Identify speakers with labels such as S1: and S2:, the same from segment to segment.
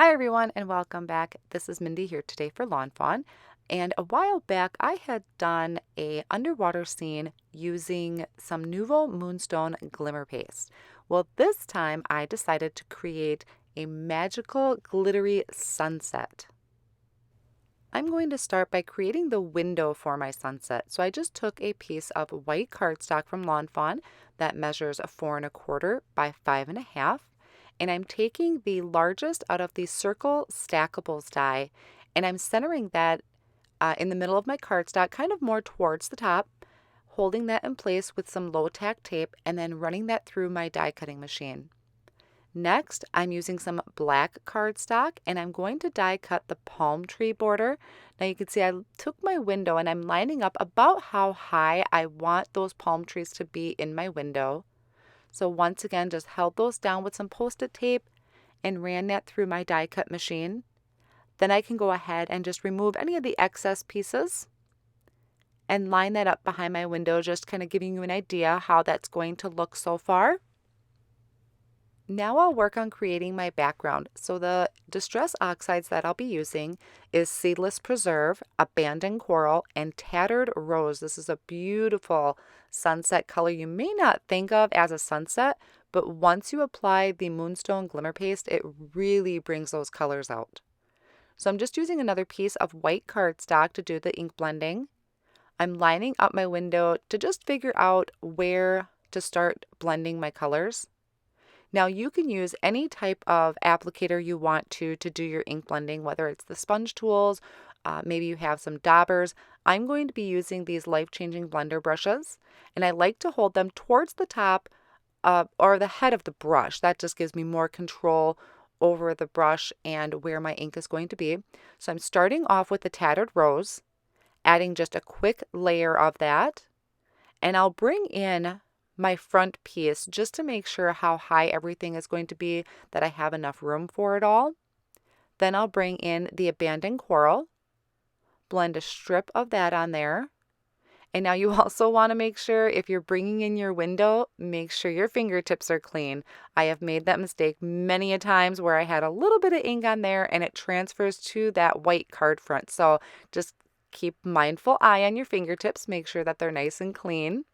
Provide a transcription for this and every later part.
S1: Hi everyone and welcome back. This is Mindy here today for Lawn Fawn. And a while back I had done a underwater scene using some Nuvo Moonstone Glimmer Paste. Well, this time I decided to create a magical glittery sunset. I'm going to start by creating the window for my sunset. So I just took a piece of white cardstock from Lawn Fawn that measures 4 1/4 by 5 1/2. And I'm taking the largest out of the circle stackables die, and I'm centering that in the middle of my cardstock, kind of more towards the top, holding that in place with some low tack tape, and then running that through my die cutting machine. Next, I'm using some black cardstock, and I'm going to die cut the palm tree border. Now you can see I took my window and I'm lining up about how high I want those palm trees to be in my window. So once again, just held those down with some Post-it tape and ran that through my die cut machine. Then I can go ahead and just remove any of the excess pieces and line that up behind my window, just kind of giving you an idea how that's going to look so far. Now I'll work on creating my background. So the Distress Oxides that I'll be using is Seedless Preserve, Abandoned Coral, and Tattered Rose. This is a beautiful sunset color you may not think of as a sunset, but once you apply the Moonstone Glimmer Paste, it really brings those colors out. So I'm just using another piece of white cardstock to do the ink blending. I'm lining up my window to just figure out where to start blending my colors. Now you can use any type of applicator you want to do your ink blending, whether it's the sponge tools, maybe you have some daubers. I'm going to be using these life-changing blender brushes, and I like to hold them towards the top or the head of the brush. That just gives me more control over the brush and where my ink is going to be. So I'm starting off with the Tattered Rose, adding just a quick layer of that, and I'll bring in my front piece just to make sure how high everything is going to be, that I have enough room for it all. Then I'll bring in the Abandoned Coral, blend a strip of that on there. And now you also want to make sure if you're bringing in your window, make sure your fingertips are clean. I have made that mistake many a times where I had a little bit of ink on there and it transfers to that white card front. So just keep mindful eye on your fingertips, make sure that they're nice and clean.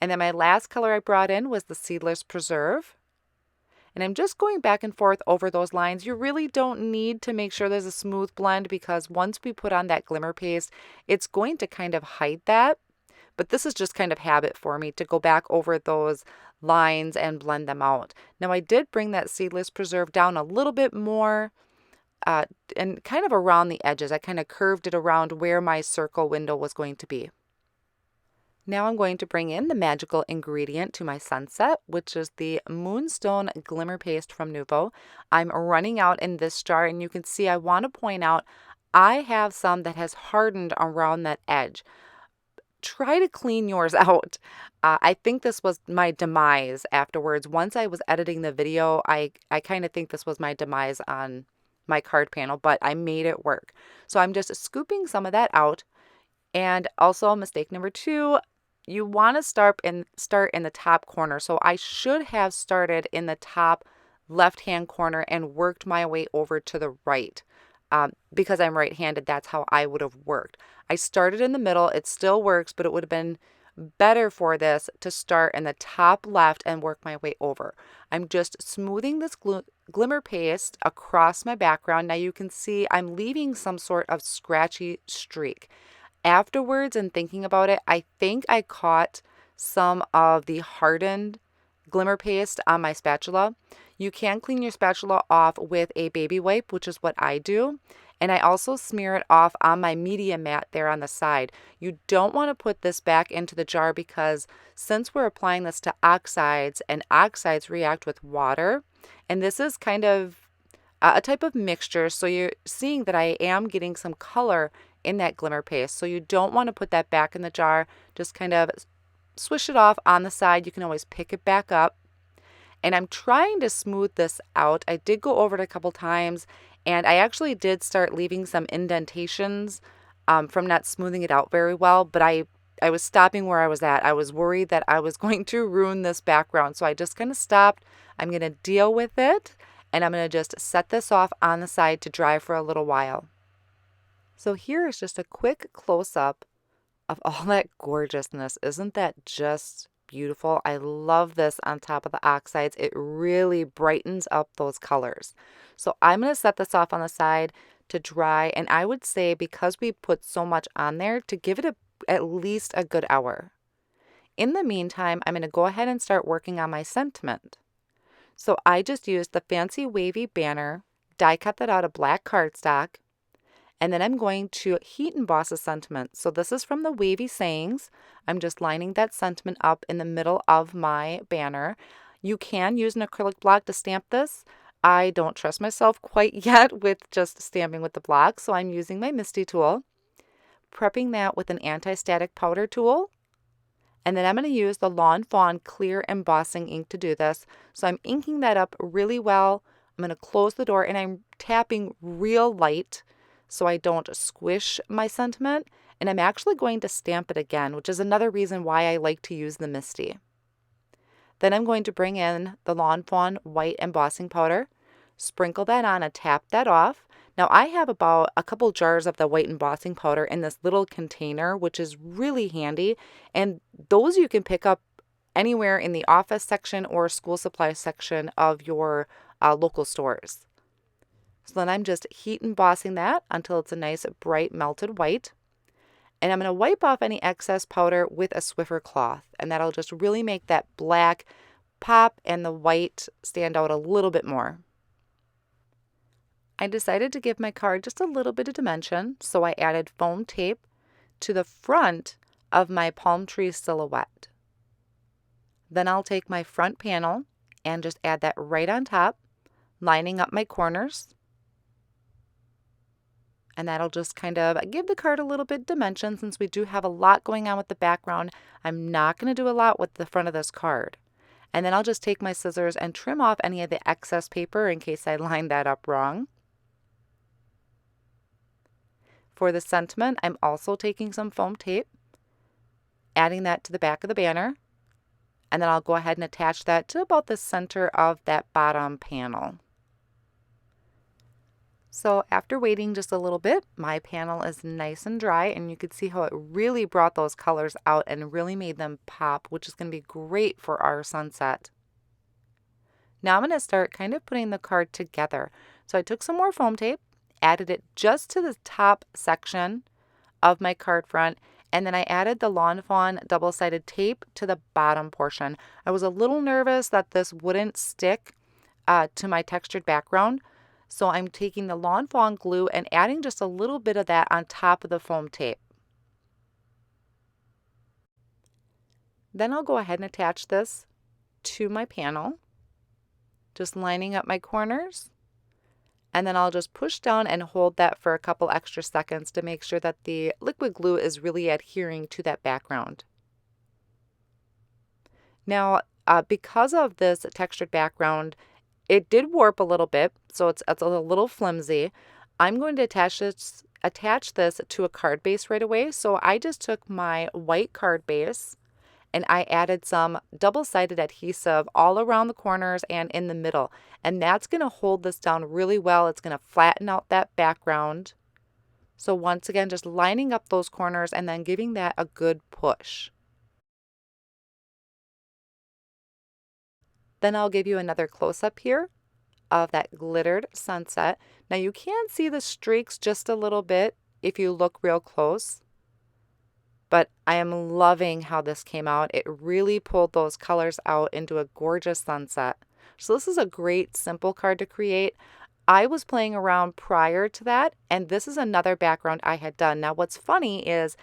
S1: And then my last color I brought in was the Seedless Preserve. And I'm just going back and forth over those lines. You really don't need to make sure there's a smooth blend, because once we put on that glimmer paste, it's going to kind of hide that. But this is just kind of habit for me to go back over those lines and blend them out. Now I did bring that Seedless Preserve down a little bit more and kind of around the edges. I kind of curved it around where my circle window was going to be. Now I'm going to bring in the magical ingredient to my sunset, which is the Moonstone Glimmer Paste from Nuvo. I'm running out in this jar, and you can see I want to point out I have some that has hardened around that edge. Try to clean yours out. I think this was my demise afterwards. Once I was editing the video, I kind of think this was my demise on my card panel, but I made it work. So I'm just scooping some of that out. And also mistake number 2, you want to start in the top corner. So I should have started in the top left-hand corner and worked my way over to the right. Because I'm right-handed, that's how I would have worked. I started in the middle. It still works, but it would have been better for this to start in the top left and work my way over. I'm just smoothing this glimmer paste across my background. Now you can see I'm leaving some sort of scratchy streak. Afterwards, and thinking about it, I think I caught some of the hardened glimmer paste on my spatula. You can clean your spatula off with a baby wipe, which is what I do. And I also smear it off on my media mat there on the side. You don't want to put this back into the jar, because since we're applying this to oxides, and oxides react with water, and this is kind of a type of mixture, so you're seeing that I am getting some color in that glimmer paste. So you don't want to put that back in the jar. Just kind of swish it off on the side. You can always pick it back up. And I'm trying to smooth this out. I did go over it a couple times, and I actually did start leaving some indentations from not smoothing it out very well, but I was stopping where I was at. I was worried that I was going to ruin this background, so I just kind of stopped. I'm going to deal with it, And I'm going to just set this off on the side to dry for a little while. So here is just a quick close-up of all that gorgeousness. Isn't that just beautiful? I love this on top of the oxides. It really brightens up those colors. So I'm going to set this off on the side to dry, and I would say, because we put so much on there, to give it at least a good hour. In the meantime, I'm going to go ahead and start working on my sentiment. So I just used the fancy wavy banner, die cut that out of black cardstock, and then I'm going to heat emboss a sentiment. So this is from the Wavy Sayings. I'm just lining that sentiment up in the middle of my banner. You can use an acrylic block to stamp this. I don't trust myself quite yet with just stamping with the block, so I'm using my Misty tool, prepping that with an anti-static powder tool. And then I'm going to use the Lawn Fawn clear embossing ink to do this. So I'm inking that up really well. I'm going to close the door, and I'm tapping real light so I don't squish my sentiment. And I'm actually going to stamp it again, which is another reason why I like to use the Misty. Then I'm going to bring in the Lawn Fawn white embossing powder, sprinkle that on and tap that off. Now I have about a couple jars of the white embossing powder in this little container, which is really handy. And those you can pick up anywhere in the office section or school supply section of your local stores. So then I'm just heat embossing that until it's a nice bright melted white. And I'm going to wipe off any excess powder with a Swiffer cloth. And that'll just really make that black pop and the white stand out a little bit more. I decided to give my card just a little bit of dimension, so I added foam tape to the front of my palm tree silhouette. Then I'll take my front panel and just add that right on top, lining up my corners. And that'll just kind of give the card a little bit of dimension, since we do have a lot going on with the background. I'm not going to do a lot with the front of this card. And then I'll just take my scissors and trim off any of the excess paper in case I lined that up wrong. For the sentiment, I'm also taking some foam tape, adding that to the back of the banner, and then I'll go ahead and attach that to about the center of that bottom panel. So after waiting just a little bit, my panel is nice and dry, and you can see how it really brought those colors out and really made them pop, which is going to be great for our sunset. Now I'm going to start kind of putting the card together. So I took some more foam tape, added it just to the top section of my card front, and then I added the Lawn Fawn double-sided tape to the bottom portion. I was a little nervous that this wouldn't stick to my textured background, so I'm taking the Lawn Fawn glue and adding just a little bit of that on top of the foam tape. Then I'll go ahead and attach this to my panel, just lining up my corners. And then I'll just push down and hold that for a couple extra seconds to make sure that the liquid glue is really adhering to that background. Now, because of this textured background, it did warp a little bit, so it's a little flimsy. I'm going to attach this to a card base right away. So I just took my white card base and I added some double-sided adhesive all around the corners and in the middle. And that's going to hold this down really well. It's going to flatten out that background. So once again, just lining up those corners and then giving that a good push. Then I'll give you another close-up here of that glittered sunset. Now you can see the streaks just a little bit if you look real close. But I am loving how this came out. It really pulled those colors out into a gorgeous sunset. So this is a great simple card to create. I was playing around prior to that, and this is another background I had done. Now what's funny is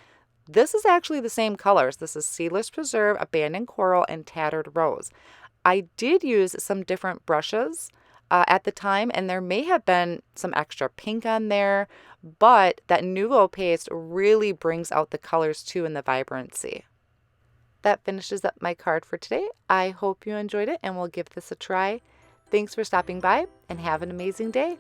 S1: this is actually the same colors. This is Seedless Preserve, Abandoned Coral, and Tattered Rose. I did use some different brushes at the time, and there may have been some extra pink on there, but that Nuvo paste really brings out the colors too and the vibrancy. That finishes up my card for today. I hope you enjoyed it and will give this a try. Thanks for stopping by and have an amazing day.